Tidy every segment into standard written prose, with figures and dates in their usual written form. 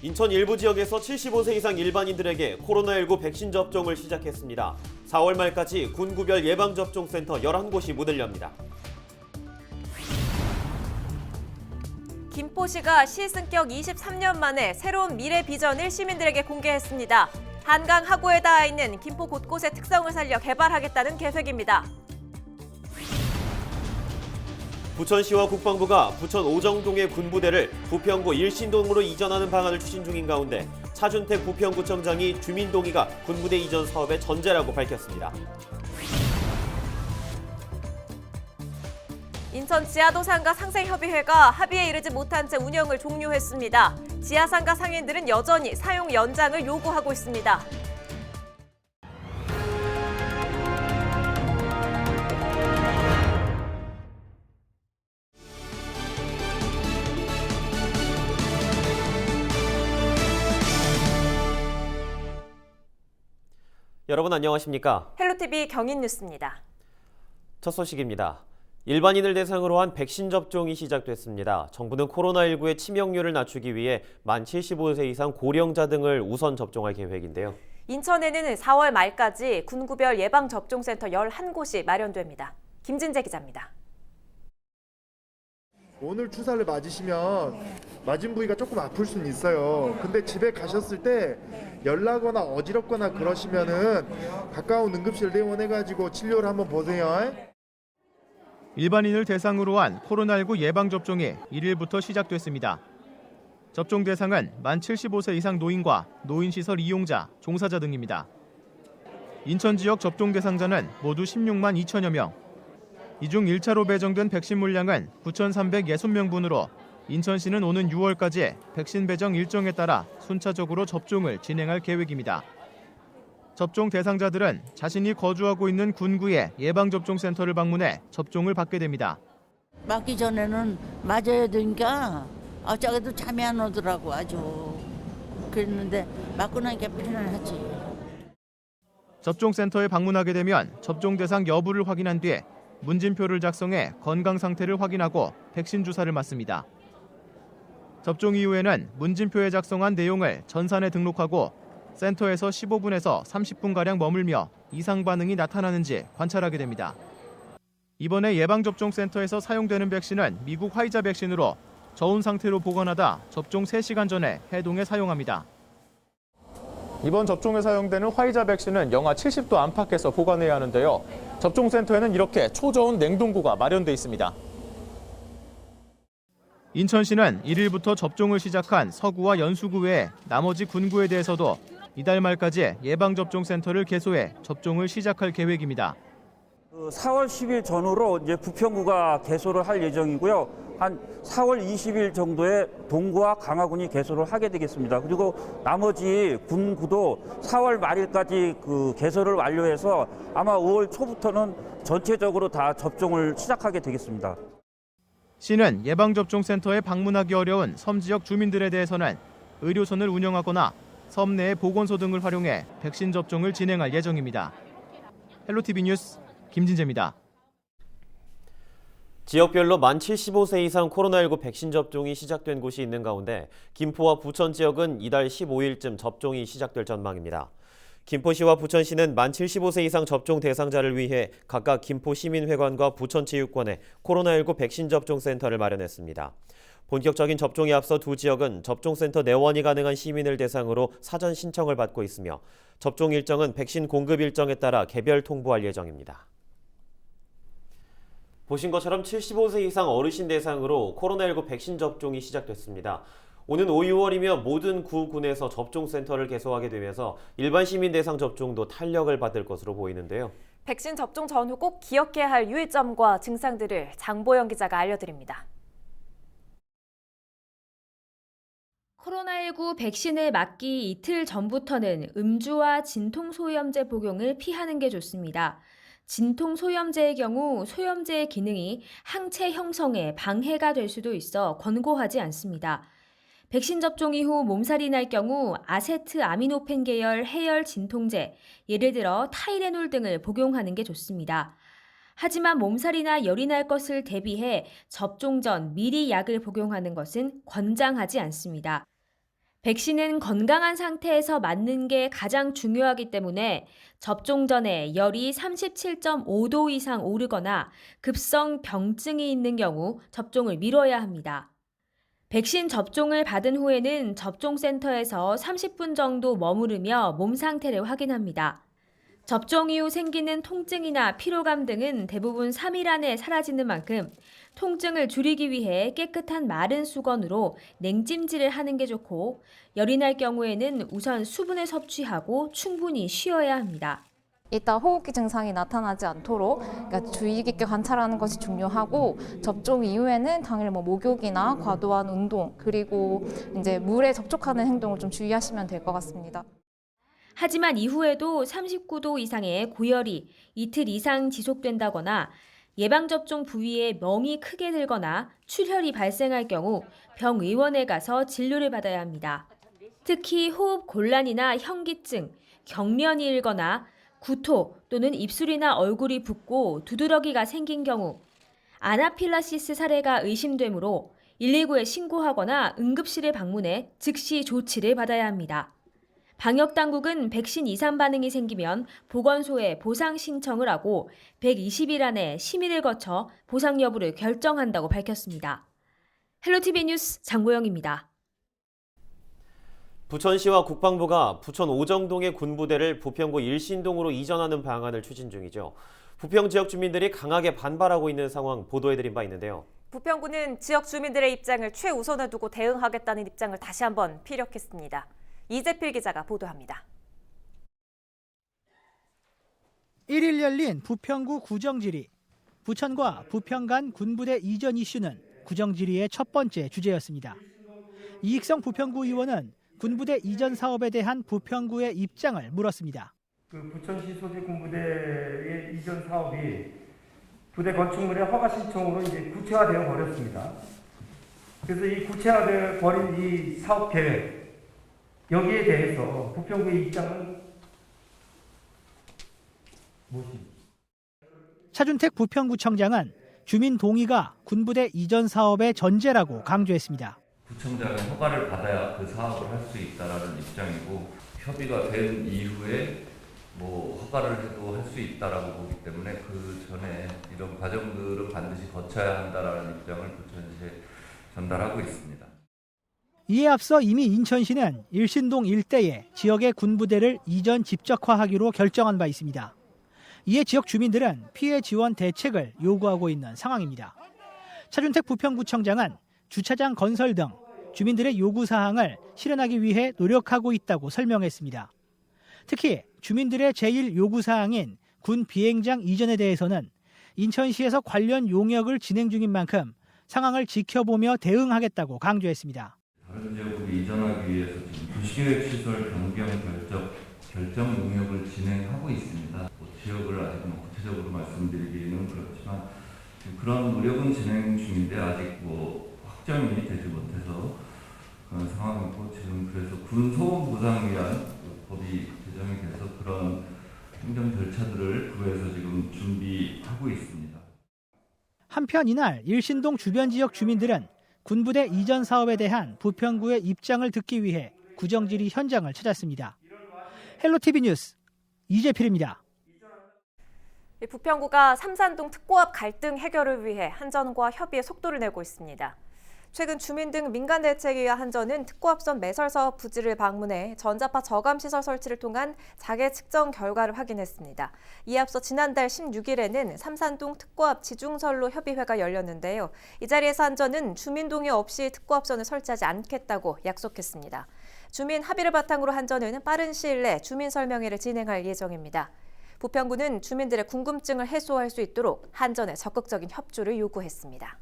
인천 일부 지역에서 75세 이상 일반인들에게 코로나19 백신 접종을 시작했습니다. 4월 말까지 군구별 예방접종센터 11곳이 문을 엽니다. 김포시가 시승격 23년 만에 새로운 미래 비전을 시민들에게 공개했습니다. 한강 하구에 닿아 있는 김포 곳곳의 특성을 살려 개발하겠다는 계획입니다. 부천시와 국방부가 부천 오정동의 군부대를 부평구 일신동으로 이전하는 방안을 추진 중인 가운데 차준택 부평구청장이 주민 동의가 군부대 이전 사업의 전제라고 밝혔습니다. 인천 지하도상가 상생협의회가 합의에 이르지 못한 채 운영을 종료했습니다. 지하상가 상인들은 여전히 사용 연장을 요구하고 있습니다. 여러분 안녕하십니까? 헬로티비 경인뉴스입니다. 첫 소식입니다. 일반인을 대상으로 한 백신 접종이 시작됐습니다. 정부는 코로나19의 치명률을 낮추기 위해 만 75세 이상 고령자 등을 우선 접종할 계획인데요. 인천에는 4월 말까지 군구별 예방접종센터 11곳이 마련됩니다. 김진재 기자입니다. 오늘 주사를 맞으시면 맞은 부위가 조금 아플 수는 있어요. 근데 집에 가셨을 때 열나거나 어지럽거나 그러시면은 가까운 응급실 내원해가지고 치료를 한번 보세요. 일반인을 대상으로 한 코로나19 예방접종이 1일부터 시작됐습니다. 접종 대상은 만 75세 이상 노인과 노인시설 이용자, 종사자 등입니다. 인천 지역 접종 대상자는 모두 16만 2천여 명. 이 중 1차로 배정된 백신 물량은 9,360명분으로 인천시는 오는 6월까지 백신 배정 일정에 따라 순차적으로 접종을 진행할 계획입니다. 접종 대상자들은 자신이 거주하고 있는 군구의 예방접종센터를 방문해 접종을 받게 됩니다. 맞기 전에는 맞아야 되니까 어쩌게도 잠이 안 오더라고 아주. 그랬는데 맞고 나니까 편안하지. 접종센터에 방문하게 되면 접종 대상 여부를 확인한 뒤 문진표를 작성해 건강 상태를 확인하고 백신 주사를 맞습니다. 접종 이후에는 문진표에 작성한 내용을 전산에 등록하고 센터에서 15분에서 30분가량 머물며 이상 반응이 나타나는지 관찰하게 됩니다. 이번에 예방접종센터에서 사용되는 백신은 미국 화이자 백신으로 저온 상태로 보관하다 접종 3시간 전에 해동해 사용합니다. 이번 접종에 사용되는 화이자 백신은 영하 70도 안팎에서 보관해야 하는데요. 접종센터에는 이렇게 초저온 냉동고가 마련돼 있습니다. 인천시는 1일부터 접종을 시작한 서구와 연수구 외에 나머지 군구에 대해서도 이달 말까지 예방접종센터를 개소해 접종을 시작할 계획입니다. 4월 10일 전후로 이제 부평구가 개소를 할 예정이고요. 한 4월 20일 정도에 동구와 강화군이 개소를 하게 되겠습니다. 그리고 나머지 군구도 4월 말일까지 그 개소를 완료해서 아마 5월 초부터는 전체적으로 다 접종을 시작하게 되겠습니다. 시는 예방접종센터에 방문하기 어려운 섬 지역 주민들에 대해서는 의료선을 운영하거나 섬 내의 보건소 등을 활용해 백신 접종을 진행할 예정입니다. 헬로티비 뉴스 김진재입니다. 지역별로 만 75세 이상 코로나19 백신 접종이 시작된 곳이 있는 가운데 김포와 부천 지역은 이달 15일쯤 접종이 시작될 전망입니다. 김포시와 부천시는 만 75세 이상 접종 대상자를 위해 각각 김포시민회관과 부천체육관에 코로나19 백신 접종센터를 마련했습니다. 본격적인 접종에 앞서 두 지역은 접종센터 내원이 가능한 시민을 대상으로 사전 신청을 받고 있으며 접종 일정은 백신 공급 일정에 따라 개별 통보할 예정입니다. 보신 것처럼 75세 이상 어르신 대상으로 코로나19 백신 접종이 시작됐습니다. 오는 5, 6월이면 모든 구군에서 접종센터를 개소하게 되면서 일반 시민 대상 접종도 탄력을 받을 것으로 보이는데요. 백신 접종 전후 꼭 기억해야 할 유의점과 증상들을 장보영 기자가 알려드립니다. 코로나19 백신을 맞기 이틀 전부터는 음주와 진통소염제 복용을 피하는 게 좋습니다. 진통소염제의 경우 소염제의 기능이 항체 형성에 방해가 될 수도 있어 권고하지 않습니다. 백신 접종 이후 몸살이 날 경우 아세트아미노펜 계열 해열 진통제, 예를 들어 타이레놀 등을 복용하는 게 좋습니다. 하지만 몸살이나 열이 날 것을 대비해 접종 전 미리 약을 복용하는 것은 권장하지 않습니다. 백신은 건강한 상태에서 맞는 게 가장 중요하기 때문에 접종 전에 열이 37.5도 이상 오르거나 급성 병증이 있는 경우 접종을 미뤄야 합니다. 백신 접종을 받은 후에는 접종센터에서 30분 정도 머무르며 몸 상태를 확인합니다. 접종 이후 생기는 통증이나 피로감 등은 대부분 3일 안에 사라지는 만큼 통증을 줄이기 위해 깨끗한 마른 수건으로 냉찜질을 하는 게 좋고 열이 날 경우에는 우선 수분을 섭취하고 충분히 쉬어야 합니다. 일단 호흡기 증상이 나타나지 않도록 그러니까 주의 깊게 관찰하는 것이 중요하고 접종 이후에는 당일 목욕이나 과도한 운동 그리고 이제 물에 접촉하는 행동을 좀 주의하시면 될 것 같습니다. 하지만 이후에도 39도 이상의 고열이 이틀 이상 지속된다거나 예방접종 부위에 멍이 크게 들거나 출혈이 발생할 경우 병의원에 가서 진료를 받아야 합니다. 특히 호흡 곤란이나 현기증, 경련이 일거나 구토 또는 입술이나 얼굴이 붓고 두드러기가 생긴 경우, 아나필라시스 사례가 의심되므로 119에 신고하거나 응급실을 방문해 즉시 조치를 받아야 합니다. 방역당국은 백신 이상 반응이 생기면 보건소에 보상 신청을 하고 120일 안에 심의를 거쳐 보상 여부를 결정한다고 밝혔습니다. 헬로티비 뉴스 장보영입니다. 부천시와 국방부가 부천 오정동의 군부대를 부평구 일신동으로 이전하는 방안을 추진 중이죠. 부평 지역 주민들이 강하게 반발하고 있는 상황 보도해드린 바 있는데요. 부평구는 지역 주민들의 입장을 최우선에 두고 대응하겠다는 입장을 다시 한번 피력했습니다. 이재필 기자가 보도합니다. 1일 열린 부평구 구정질의. 부천과 부평 간 군부대 이전 이슈는 구정질의의 첫 번째 주제였습니다. 이익성 부평구 의원은 군부대 이전 사업에 대한 부평구의 입장을 물었습니다. 부천시 소재 군부대의 이전 사업이 부대 건축물의 허가 신청으로 이제 구체화되어 버렸습니다. 그래서 이 구체화되어 버린 이 사업 계획 여기에 대해서 부평구의 입장은 무엇입니까? 차준택 부평구청장은 주민 동의가 군부대 이전 사업의 전제라고 강조했습니다. 구청장의 허가를 받아야 그 사업을 할 수 있다라는 입장이고 협의가 된 이후에 허가를 해도 할 수 있다라고 보기 때문에 그 전에 이런 과정들은 반드시 거쳐야 한다라는 입장을 부천시에 전달하고 있습니다. 이에 앞서 이미 인천시는 일신동 일대에 지역의 군부대를 이전 집적화하기로 결정한 바 있습니다. 이에 지역 주민들은 피해 지원 대책을 요구하고 있는 상황입니다. 차준택 부평구청장은 주차장 건설 등 주민들의 요구사항을 실현하기 위해 노력하고 있다고 설명했습니다. 특히 주민들의 제1 요구사항인 군 비행장 이전에 대해서는 인천시에서 관련 용역을 진행 중인 만큼 상황을 지켜보며 대응하겠다고 강조했습니다. 다른 지역으로 이전하기 위해서 지금 도시계획 시설 변경 결정 용역을 진행하고 있습니다. 지역을 아직 구체적으로 말씀드리기는 그렇지만 그런 노력은 진행 중인데 아직 확정이 되지 못해서 그런 상황이고 지금 그래서 군소보상위한 법이 제정이 돼서 그런 행정 절차들을 구에서 지금 준비하고 있습니다. 한편 이날 일신동 주변 지역 주민들은 군부대 이전 사업에 대한 부평구의 입장을 듣기 위해 구정질의 현장을 찾았습니다. 헬로티비 뉴스 이재필입니다. 부평구가 삼산동 특고압 갈등 해결을 위해 한전과 협의에 속도를 내고 있습니다. 최근 주민 등 민간대책위와 한전은 특고압선 매설사업 부지를 방문해 전자파 저감시설 설치를 통한 자개 측정 결과를 확인했습니다. 이에 앞서 지난달 16일에는 삼산동 특고압 지중선로 협의회가 열렸는데요. 이 자리에서 한전은 주민 동의 없이 특고압선을 설치하지 않겠다고 약속했습니다. 주민 합의를 바탕으로 한전은 빠른 시일 내 주민 설명회를 진행할 예정입니다. 부평구는 주민들의 궁금증을 해소할 수 있도록 한전에 적극적인 협조를 요구했습니다.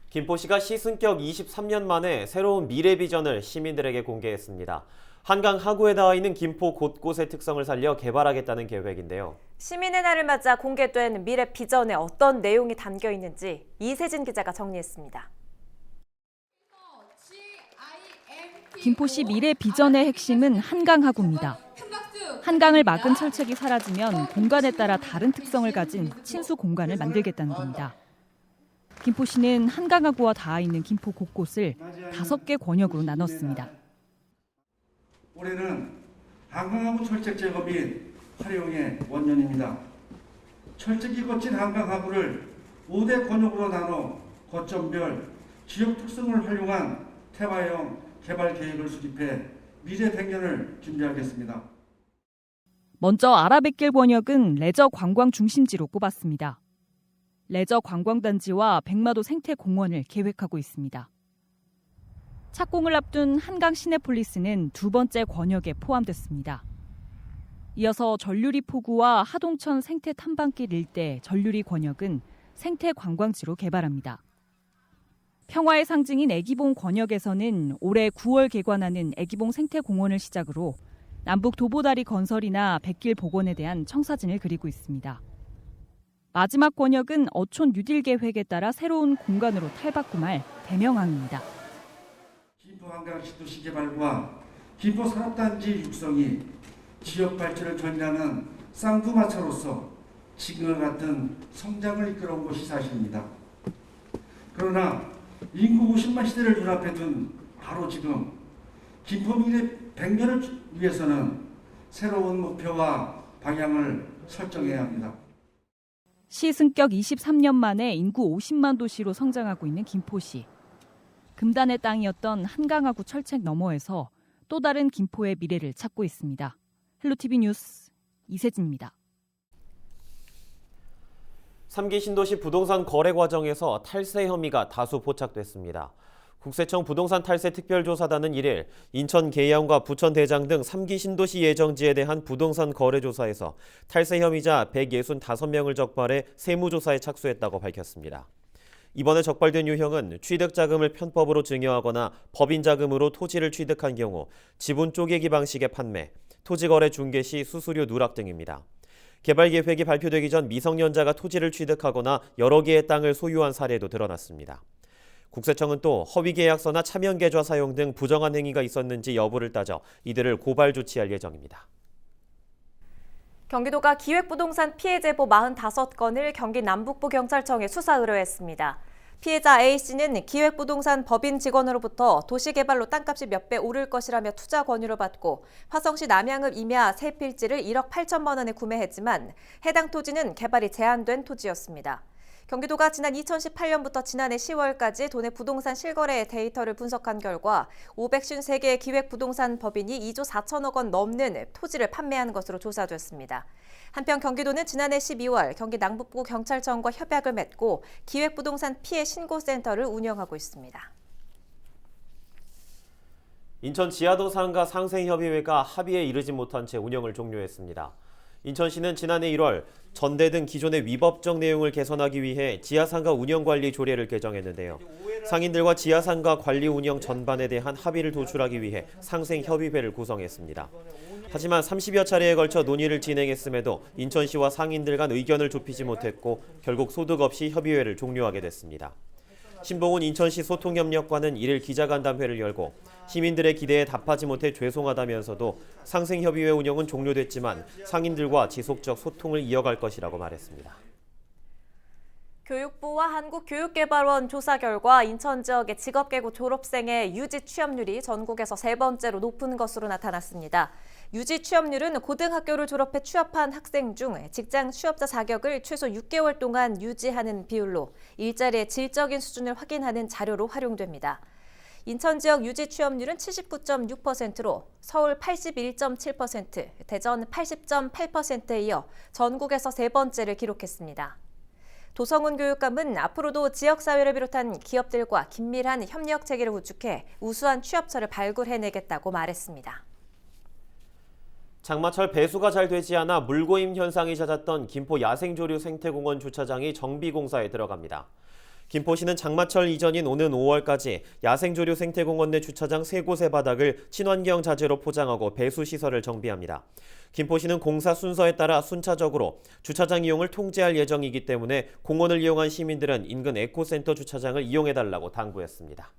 김포시가 시승격 23년 만에 새로운 미래 비전을 시민들에게 공개했습니다. 한강 하구에 닿아 있는 김포 곳곳의 특성을 살려 개발하겠다는 계획인데요. 시민의 날을 맞아 공개된 미래 비전에 어떤 내용이 담겨 있는지 이세진 기자가 정리했습니다. 김포시 미래 비전의 핵심은 한강 하구입니다. 한강을 막은 철책이 사라지면 공간에 따라 다른 특성을 가진 친수 공간을 만들겠다는 겁니다. 김포시는 한강하구와 닿아 있는 김포 곳곳을 5개 권역으로 나눴습니다. 올해는 한강하구 철책 제거 및 활용의 원년입니다. 철책이 거친 한강하구를 5대 권역으로 나눠 거점별 지역 특성을 활용한 태화형 개발 계획을 수립해 미래 100년을 준비하겠습니다. 먼저 아라뱃길 권역은 레저 관광 중심지로 꼽았습니다. 레저 관광단지와 백마도 생태공원을 계획하고 있습니다. 착공을 앞둔 한강 시내폴리스는 2번째 권역에 포함됐습니다. 이어서 전류리 포구와 하동천 생태 탐방길 일대 전류리 권역은 생태 관광지로 개발합니다. 평화의 상징인 애기봉 권역에서는 올해 9월 개관하는 애기봉 생태공원을 시작으로 남북 도보다리 건설이나 백길 복원에 대한 청사진을 그리고 있습니다. 마지막 권역은 어촌 뉴딜 계획에 따라 새로운 공간으로 탈바꿈할 대명항입니다. 김포 한강시 도시 개발과 김포 산업단지 육성이 지역 발전을 전이하는 쌍두마차로서 지금과 같은 성장을 이끌어온 것이 사실입니다. 그러나 인구 50만 시대를 눈앞에 둔 바로 지금 김포 미래 100년을 위해서는 새로운 목표와 방향을 설정해야 합니다. 시 승격 23년 만에 인구 50만 도시로 성장하고 있는 김포시. 금단의 땅이었던 한강하구 철책 너머에서 또 다른 김포의 미래를 찾고 있습니다. 헬로티비 뉴스 이세진입니다. 3기 신도시 부동산 거래 과정에서 탈세 혐의가 다수 포착됐습니다. 국세청 부동산 탈세 특별조사단은 1일 인천 계양과 부천 대장 등 3기 신도시 예정지에 대한 부동산 거래 조사에서 탈세 혐의자 165명을 적발해 세무조사에 착수했다고 밝혔습니다. 이번에 적발된 유형은 취득자금을 편법으로 증여하거나 법인자금으로 토지를 취득한 경우 지분 쪼개기 방식의 판매, 토지거래 중개 시 수수료 누락 등입니다. 개발 계획이 발표되기 전 미성년자가 토지를 취득하거나 여러 개의 땅을 소유한 사례도 드러났습니다. 국세청은 또 허위계약서나 차명계좌 사용 등 부정한 행위가 있었는지 여부를 따져 이들을 고발 조치할 예정입니다. 경기도가 기획부동산 피해 제보 45건을 경기 남북부 경찰청에 수사 의뢰했습니다. 피해자 A씨는 기획부동산 법인 직원으로부터 도시개발로 땅값이 몇 배 오를 것이라며 투자 권유를 받고 화성시 남양읍 임야 세 필지를 1억 8천만 원에 구매했지만 해당 토지는 개발이 제한된 토지였습니다. 경기도가 지난 2018년부터 지난해 10월까지 도내 부동산 실거래 데이터를 분석한 결과 553개의 기획부동산 법인이 2조 4천억 원 넘는 토지를 판매한 것으로 조사됐습니다. 한편 경기도는 지난해 12월 경기 남북부 경찰청과 협약을 맺고 기획부동산 피해 신고센터를 운영하고 있습니다. 인천 지하도 상가 상생협의회가 합의에 이르지 못한 채 운영을 종료했습니다. 인천시는 지난해 1월 전대 등 기존의 위법적 내용을 개선하기 위해 지하상가 운영관리 조례를 개정했는데요. 상인들과 지하상가 관리 운영 전반에 대한 합의를 도출하기 위해 상생협의회를 구성했습니다. 하지만 30여 차례에 걸쳐 논의를 진행했음에도 인천시와 상인들 간 의견을 좁히지 못했고 결국 소득 없이 협의회를 종료하게 됐습니다. 신봉훈 인천시 소통협력관은 1일 기자간담회를 열고 시민들의 기대에 답하지 못해 죄송하다면서도 상생협의회 운영은 종료됐지만 상인들과 지속적 소통을 이어갈 것이라고 말했습니다. 교육부와 한국교육개발원 조사 결과 인천 지역의 직업계고 졸업생의 유지 취업률이 전국에서 3번째로 높은 것으로 나타났습니다. 유지 취업률은 고등학교를 졸업해 취업한 학생 중 직장 취업자 자격을 최소 6개월 동안 유지하는 비율로 일자리의 질적인 수준을 확인하는 자료로 활용됩니다. 인천 지역 유지 취업률은 79.6%로 서울 81.7%, 대전 80.8%에 이어 전국에서 3번째를 기록했습니다. 도성훈 교육감은 앞으로도 지역사회를 비롯한 기업들과 긴밀한 협력 체계를 구축해 우수한 취업처를 발굴해내겠다고 말했습니다. 장마철 배수가 잘 되지 않아 물고임 현상이 잦았던 김포 야생조류 생태공원 주차장이 정비공사에 들어갑니다. 김포시는 장마철 이전인 오는 5월까지 야생조류 생태공원 내 주차장 3곳의 바닥을 친환경 자재로 포장하고 배수시설을 정비합니다. 김포시는 공사 순서에 따라 순차적으로 주차장 이용을 통제할 예정이기 때문에 공원을 이용한 시민들은 인근 에코센터 주차장을 이용해달라고 당부했습니다.